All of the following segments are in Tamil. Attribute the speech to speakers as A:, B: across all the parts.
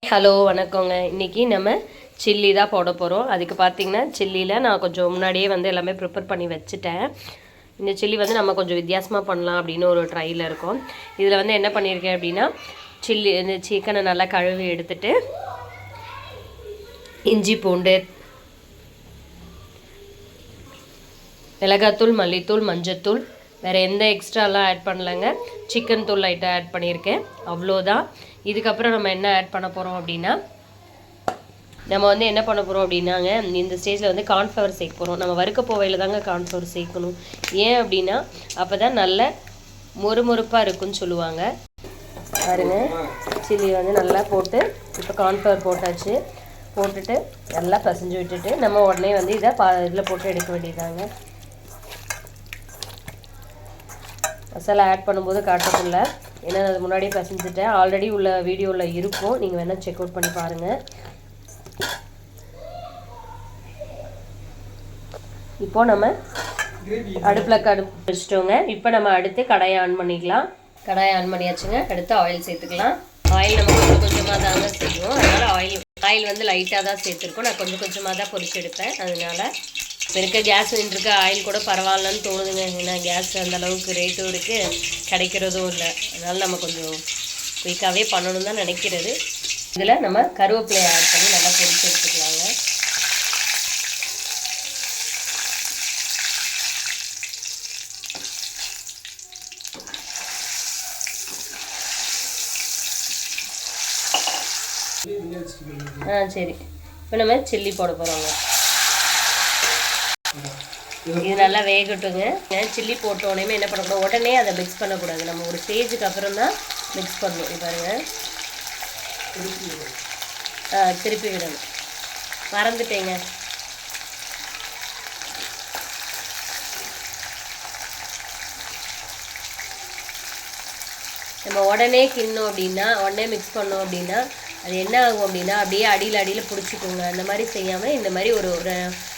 A: ஹலோ வணக்கங்க. இன்றைக்கி நம்ம சில்லி தான் போட போகிறோம். அதுக்கு பார்த்திங்கன்னா சில்லியில் நான் கொஞ்சம் முன்னாடியே வந்து எல்லாமே ப்ரிப்பேர் பண்ணி வச்சுட்டேன். இந்த சில்லி வந்து நம்ம கொஞ்சம் வித்தியாசமாக பண்ணலாம் அப்படின்னு ஒரு ட்ரையில் இருக்கோம். இதில் வந்து என்ன பண்ணியிருக்கேன் அப்படின்னா இந்த சிக்கனை நல்லா கழுவி எடுத்துட்டு இஞ்சி பூண்டு மிளகாத்தூள் மல்லித்தூள் மஞ்சத்தூள் வேறு எந்த எக்ஸ்ட்ராலாம் ஆட் பண்ணலைங்க. சிக்கன் தூள் லைட்டாக ஆட் பண்ணியிருக்கேன், அவ்வளோதான். இதுக்கப்புறம் நம்ம என்ன ஆட் பண்ண போகிறோம் அப்படின்னா நம்ம வந்து என்ன பண்ண போகிறோம் அப்படின்னாங்க இந்த ஸ்டேஜில் வந்து கார்ன்ஃப்ளவர் சேர்க்க போகிறோம். நம்ம வறுக்க போவையில் தாங்க கார்ன்ஃப்ளவர் சேர்க்கணும். ஏன் அப்படின்னா அப்போ தான் நல்ல மொறுமொறுப்பாக இருக்குன்னு சொல்லுவாங்க. பாருங்க, சில்லி வந்து நல்லா போட்டு இப்போ கார்ன்ஃப்ளவர் போட்டாச்சு. போட்டுட்டு நல்லா பசைஞ்சு விட்டுட்டு நம்ம உடனே வந்து இதை இதில் போட்டு எடுக்க வேண்டியதாங்க. மசாலா ஆட் பண்ணும்போது காட்டக்குள்ள ஏன்னா அது முன்னாடியே பசஞ்சிட்டேன். ஆல்ரெடி உள்ள வீடியோவில் இருக்கும், நீங்கள் வேணால் செக் அவுட் பண்ணி பாருங்கள். இப்போது நம்ம அடுப்பில் வச்சுட்டோங்க. இப்போ நம்ம அடுத்து கடாயை ஆன் பண்ணிக்கலாம். கடாயை ஆன் பண்ணியாச்சுங்க. அடுத்து ஆயில் சேர்த்துக்கலாம். ஆயில் நம்ம கொஞ்சம் கொஞ்சமாக தாங்க செய்வோம், அதனால் ஆயில் வந்து லைட்டாக தான் சேர்த்துருக்கோம். நான் கொஞ்சம் கொஞ்சமாக தான் பொரிச்சு எடுப்பேன். அதனால் இப்போ இருக்க கேஸ் சிலிண்டருக்கு ஆயில் கூட பரவாயில்லன்னு தோணுதுங்க. ஏன்னா கேஸ் அந்தளவுக்கு ரேட்டும் இருக்குது, கிடைக்கிறதும் இல்லை. அதனால் நம்ம கொஞ்சம் குயிக்காகவே பண்ணணும் தான் நினைக்கிறது. இதில் நம்ம கருவேப்பிலையை ஆட் பண்ணி நல்லா பொரிச்சு எடுத்துக்கலாங்க. சரி, இப்போ நம்ம சில்லி போட போகிறோங்க. இது நல்லா வேகட்டுங்க. சில்லி போட்ட உடனே என்ன பண்ணக்கூடாது, உடனே அதை மிக்ஸ் பண்ணக்கூடாது. நம்ம ஒரு ஸ்டேஜுக்கு அப்புறம் தான் மிக்ஸ் பண்ணணும். இது பாருங்கள், திருப்பி விடணும். மறந்துட்டேங்க. நம்ம உடனே கிண்ணோம் அப்படின்னா, உடனே மிக்ஸ் பண்ணோம் அப்படின்னா அது என்ன ஆகும் அப்படின்னா அப்படியே அடியில் பிடிச்சிக்கோங்க. அந்த மாதிரி செய்யாமல் இந்த மாதிரி ஒரு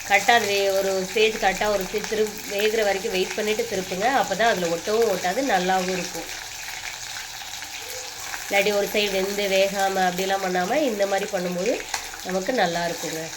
A: கரெக்டாக ஒரு ஸ்டேஜ் கரெக்டாக ஒரு ஸ்டேஜ் வேகிற வரைக்கும் வெயிட் பண்ணிவிட்டு திருப்புங்க. அப்போ தான் அதில் ஒட்டவும் ஒட்டாது, நல்லாவும் இருக்கும். இல்லாட்டி ஒரு சைடு வெந்து வேகாமல் அப்படிலாம் பண்ணாமல் இந்த மாதிரி பண்ணும்போது நமக்கு நல்லா இருக்குங்க.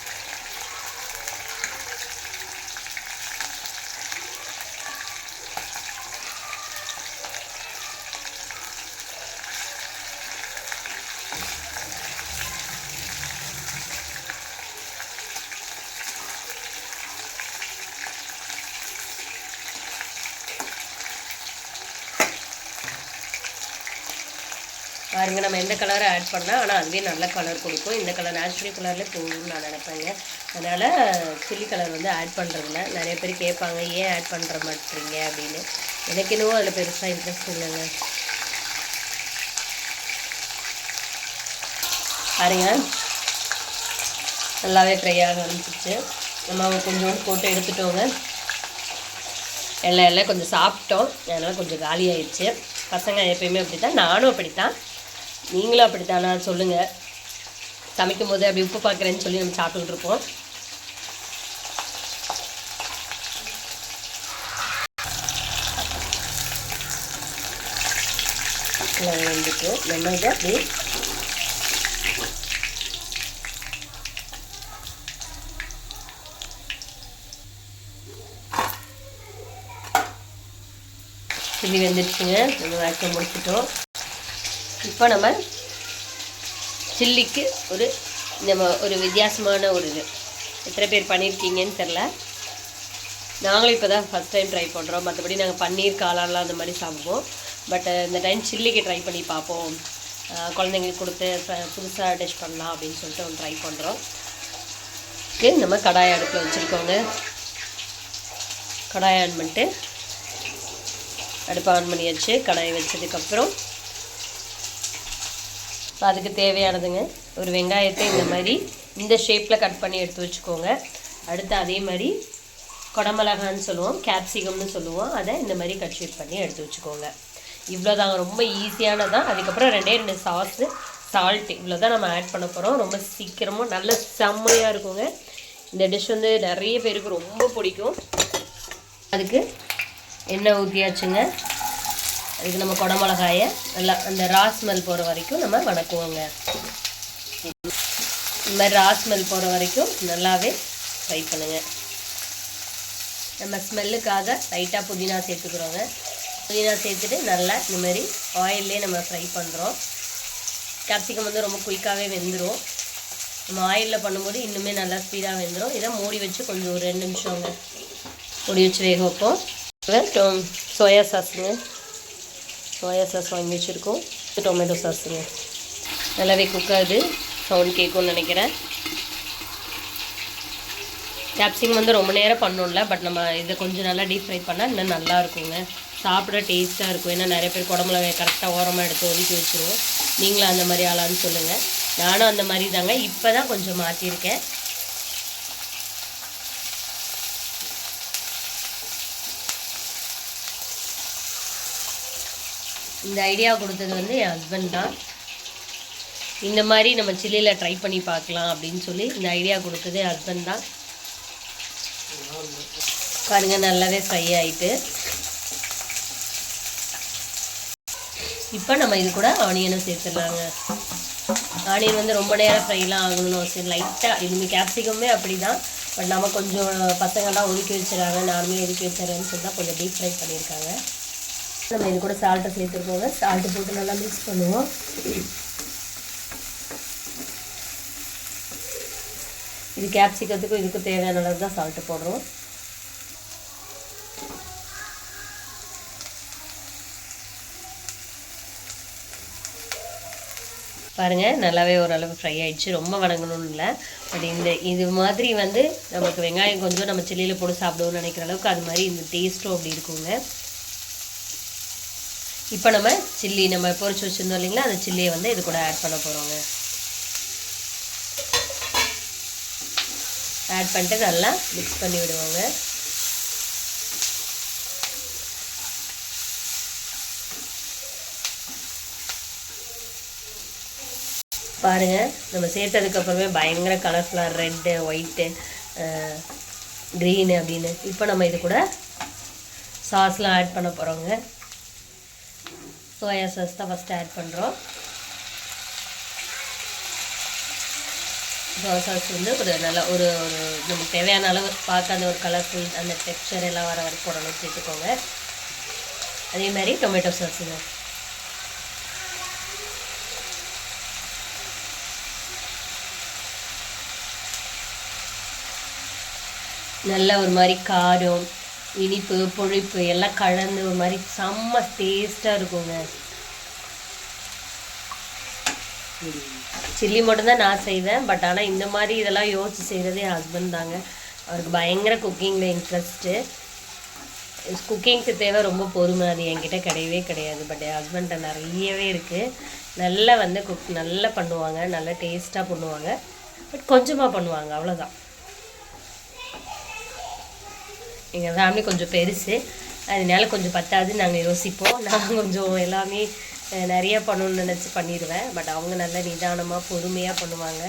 A: பாருங்கள், நம்ம எந்த கலரை ஆட் பண்ணால் ஆனால் அதுவே நல்ல கலர் கொடுக்கும். இந்த கலர் நேச்சுரல் கலரில் போகணும்னு நான் நினைப்பேங்க. அதனால் சில்லி கலர் வந்து ஆட் பண்ணுறதில்ல. நிறைய பேர் கேட்பாங்க ஏன் ஆட் பண்ணுற மாட்டீங்க அப்படின்னு. எனக்கு என்னவோ அதில் பெருசாக இன்ட்ரெஸ்ட் இல்லைங்க. பாருங்க, நல்லாவே ஃப்ரை ஆக ஆரம்பிச்சிச்சு. நம்ம கொஞ்சோண்டு போட்டு எடுத்துட்டோங்க. எல்லாம் கொஞ்சம் சாப்பிட்டோம், அதனால் கொஞ்சம் காலி ஆயிடுச்சு. பசங்க எப்பயுமே அப்படி தான், நானும் அப்படித்தான், நீங்களும் அப்படித்தானா சொல்லுங்கள். சமைக்கும் போது அப்படி உப்பு பார்க்குறேன்னு சொல்லி நம்ம சாப்பிட்டுக்கிட்டு இருப்போம். வந்துட்டு நம்ம இதை அப்படி சில்லி வெந்துடுச்சுங்க. நம்ம வேக்க முடிச்சிட்டோம். இப்போ நம்ம சில்லிக்கு ஒரு வித்தியாசமான ஒரு எத்தனை பேர் பண்ணியிருக்கீங்கன்னு தெரில. நாங்களும் இப்போ தான் ஃபஸ்ட் டைம் ட்ரை பண்ணுறோம். மற்றபடி நாங்கள் பன்னீர் காளான்லாம் அந்த மாதிரி சாப்பிடுவோம். பட் இந்த டைம் சில்லிக்கு ட்ரை பண்ணி பார்ப்போம், குழந்தைங்களுக்கு கொடுத்து புதுசாக டிஷ் பண்ணலாம் அப்படின்னு சொல்லிட்டு ஒன்று ட்ரை பண்ணுறோம். நம்ம கடாயை அடுப்பில் வச்சுருக்கோங்க. கடாயை ஆன் பண்ணிட்டு அடுப்பை ஆன் பண்ணியாச்சு. கடாயை வச்சதுக்கப்புறம் அதுக்கு தேவையானதுங்க ஒரு வெங்காயத்தை இந்த மாதிரி இந்த ஷேப்பில் கட் பண்ணி எடுத்து வச்சுக்கோங்க. அடுத்து அதே மாதிரி குடமிளகான்னு சொல்லுவோம், கேப்சிகம்னு சொல்லுவோம், அதை இந்த மாதிரி கட் ஷேப் பண்ணி எடுத்து வச்சுக்கோங்க. இவ்வளோதாங்க, ரொம்ப ஈஸியானதான். அதுக்கப்புறம் 2 சாஸு, சால்ட்டு, இவ்வளோ தான் நம்ம ஆட் பண்ண போகிறோம். ரொம்ப சீக்கிரமாக நல்ல செம்மையாக இருக்குங்க. இந்த டிஷ் வந்து நிறைய பேருக்கு ரொம்ப பிடிக்கும். அதுக்கு எண்ணெய் ஊற்றியாச்சுங்க. அதுக்கு நம்ம குடமிளகாயை நல்லா அந்த ரா ஸ்மெல் போகிற வரைக்கும் நம்ம வணக்குவோங்க. இந்த மாதிரி ரா ஸ்மெல் போகிற வரைக்கும் நல்லாவே ஃப்ரை பண்ணுங்கள். நம்ம ஸ்மெல்லுக்காக லைட்டாக புதினா சேர்த்துக்கிறோங்க. புதினா சேர்த்துட்டு நல்லா இந்த மாதிரி ஆயிலே நம்ம ஃப்ரை பண்ணுறோம். கேப்சிகம் வந்து ரொம்ப குயிக்காகவே வெந்துடும். நம்ம ஆயிலில் பண்ணும்போது இன்னுமே நல்லா ஸ்பீடாக வெந்துடும். இதை மூடி வச்சு கொஞ்சம் ஒரு 2 நிமிஷங்க மூடி வச்சு வேக வைப்போம். சோயா சாஸுங்க, சோயா சாஸ் வாங்கி வச்சுருக்கோம். டொமேட்டோ சாஸுங்க. நல்லாவே குக் ஆகுது, சவுண்ட் கேட்கும்னு நினைக்கிறேன். கேப்சிகம் வந்து ரொம்ப நேரம் பண்ணோம்ல, பட் நம்ம இதை கொஞ்சம் நல்லா டீப் ஃப்ரை பண்ணால் இன்னும் நல்லா இருக்குங்க, சாப்பிட டேஸ்ட்டாக இருக்கும். ஏன்னா நிறைய பேர் குடம்புல கரெக்டாக ஓரமாக எடுத்து ஒதுக்கி வச்சுருவோம். நீங்களும் அந்த மாதிரி ஆளான்னு சொல்லுங்கள். நானும் அந்த மாதிரி தாங்க, இப்போ தான் கொஞ்சம் மாற்றிருக்கேன். இந்த ஐடியா கொடுத்தது வந்து என் ஹஸ்பண்ட் தான். இந்த மாதிரி நம்ம சில்லியில் ட்ரை பண்ணி பார்க்கலாம் அப்படின்னு சொல்லி இந்த ஐடியா கொடுத்தது என் ஹஸ்பண்ட் தான். பாருங்கள் நல்லாவே ஃப்ரை ஆகிட்டு. இப்போ நம்ம இது கூட ஆனியனும் சேர்த்துடலாங்க. ஆனியன் வந்து ரொம்ப நேரம் ஃப்ரைலாம் ஆகணும்னு அவசியம், லைட்டாக. இனிமேல் கேப்சிகமே அப்படி தான், பட் நம்ம கொஞ்சம் பசங்கள்லாம் ஒதுக்கி வச்சுறாங்க, நானுமே ஒதுக்கி வச்சுறேன்னு சொல்லி தான் கொஞ்சம் டீப் ஃப்ரை பண்ணியிருக்காங்க. நம்ம இது கூட சால்ட்டை சேர்த்துருக்கோங்க. சால்ட்டு போட்டு நல்லா மிக்ஸ் பண்ணுவோம். இது கேப்சிகத்துக்கும் இதுக்கு தேவையான அளவு தான் சால்ட்டு போடுறோம். பாருங்கள் நல்லாவே ஓரளவு ஃப்ரை ஆகிடுச்சு. ரொம்ப வணங்கணும்னு இல்லை, பட் இது மாதிரி வந்து நமக்கு வெங்காயம் கொஞ்சம் நம்ம சில்லியில் போட்டு சாப்பிடுவோம்னு நினைக்கிற அளவுக்கு அது மாதிரி இந்த டேஸ்ட்டும் அப்படி இருக்குங்க. இப்போ நம்ம சில்லி நம்ம பொரிச்சு வச்சுருந்தோம் இல்லைங்களா, அந்த சில்லியை வந்து இது கூட ஆட் பண்ண போகிறோங்க. ஆட் பண்ணிட்டு நல்லா மிக்ஸ் பண்ணி விடுவோங்க. பாருங்கள் நம்ம சேர்த்ததுக்கப்புறமே பயங்கர கலர்ஃபுல்லாக ரெட்டு, ஒயிட்டு, க்ரீனு அப்படின்னு. இப்போ நம்ம இது கூட சாஸ்லாம் ஆட் பண்ண போகிறோங்க. சோயா சாஸ் தான் ஃபஸ்ட்டு ஆட் பண்ணுறோம். சோயா சாஸ் வந்து ஒரு நல்ல ஒரு நமக்கு தேவையான அளவு பார்க்க அந்த ஒரு கலர்ஃபுல் அந்த டெக்ஸ்சர் எல்லாம் வர வரைக்கும் போடணும், சேர்த்துக்கோங்க. அதே மாதிரி டொமேட்டோ சாஸுங்க. நல்ல ஒரு மாதிரி காரம், இனிப்பு, புளிப்பு எல்லாம் கலந்து ஒரு மாதிரி செம்ம டேஸ்ட்டாக இருக்குங்க. சில்லி மட்டும்தான் நான் செய்வேன், பட் ஆனால் இந்த மாதிரி இதெல்லாம் யோசிச்சு செய்கிறது என் ஹஸ்பண்ட் தாங்க. அவருக்கு பயங்கர குக்கிங்கில் இன்ட்ரெஸ்ட்டு. குக்கிங்க்கு தேவை ரொம்ப பொறுமை, அது என்கிட்ட கிடையவே கிடையாது. பட் என் ஹஸ்பண்ட்டை நிறையவே இருக்குது. நல்லா வந்து நல்லா பண்ணுவாங்க, நல்லா டேஸ்ட்டாக பண்ணுவாங்க, பட் கொஞ்சமாக பண்ணுவாங்க, அவ்வளோதான். எங்கள் ஃபேமிலி கொஞ்சம் பெருசு, அதனால கொஞ்சம் பத்தாது நாங்கள் யோசிப்போம். நான் கொஞ்சம் எல்லாமே நிறைய பண்ணணும்னு நினச்சி பண்ணிடுவேன். பட் அவங்க நல்லா நிதானமாக பொறுமையாக பண்ணுவாங்க.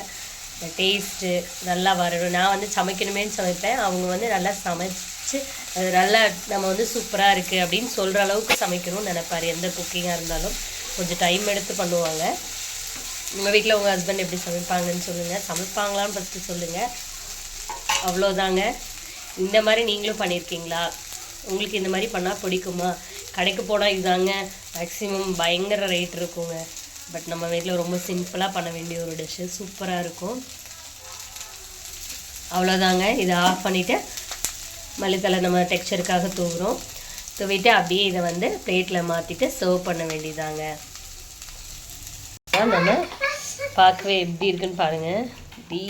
A: டேஸ்ட்டு நல்லா வரணும். நான் வந்து சமைக்கணுமேனு சமைப்பேன், அவங்க வந்து நல்லா சமைச்சு அது நல்லா நம்ம வந்து சூப்பராக இருக்குது அப்படின்னு சொல்கிற அளவுக்கு சமைக்கணும்னு நினைப்பார். எந்த குக்கிங்காக இருந்தாலும் கொஞ்சம் டைம் எடுத்து பண்ணுவாங்க. உங்கள் வீட்டில் உங்கள் ஹஸ்பண்ட் எப்படி சமைப்பாங்கன்னு சொல்லுங்கள், சமைப்பாங்களான்னு ஃபஸ்ட்டு சொல்லுங்கள். அவ்வளோதாங்க. இந்த மாதிரி நீங்களும் பண்ணியிருக்கீங்களா? உங்களுக்கு இந்த மாதிரி பண்ணால் பிடிக்குமா? கடைக்கு போனால் இதுதாங்க மேக்ஸிமம் பயங்கர ரேட் இருக்குங்க. பட் நம்ம வீட்டில் ரொம்ப சிம்பிளாக பண்ண வேண்டிய ஒரு டிஷ்ஷு, சூப்பராக இருக்கும். அவ்வளோதாங்க. இதை ஆஃப் பண்ணிவிட்டு மல்லித்தலை நம்ம டெக்ஸ்சருக்காக தூவிட்டு அப்படியே இதை வந்து பிளேட்டில் மாற்றிட்டு சர்வ் பண்ண வேண்டியதாங்க. நம்ம பார்க்கவே எப்படி இருக்குன்னு பாருங்கள். இப்படி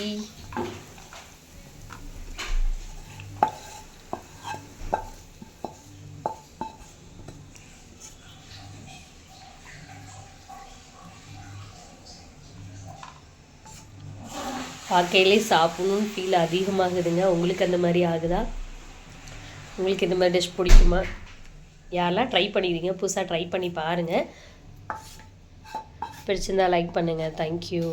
A: பார்க்கையிலே சாப்பிடணுன்னு ஃபீல் அதிகமாகுதுங்க. உங்களுக்கு அந்த மாதிரி ஆகுதா? உங்களுக்கு இந்த மாதிரி டிஷ் பிடிக்குமா? யாரெல்லாம் ட்ரை பண்ணிடுங்க, புதுசாக ட்ரை பண்ணி பாருங்கள். பிடிச்சிருந்தா லைக் பண்ணுங்கள். தேங்க்யூ.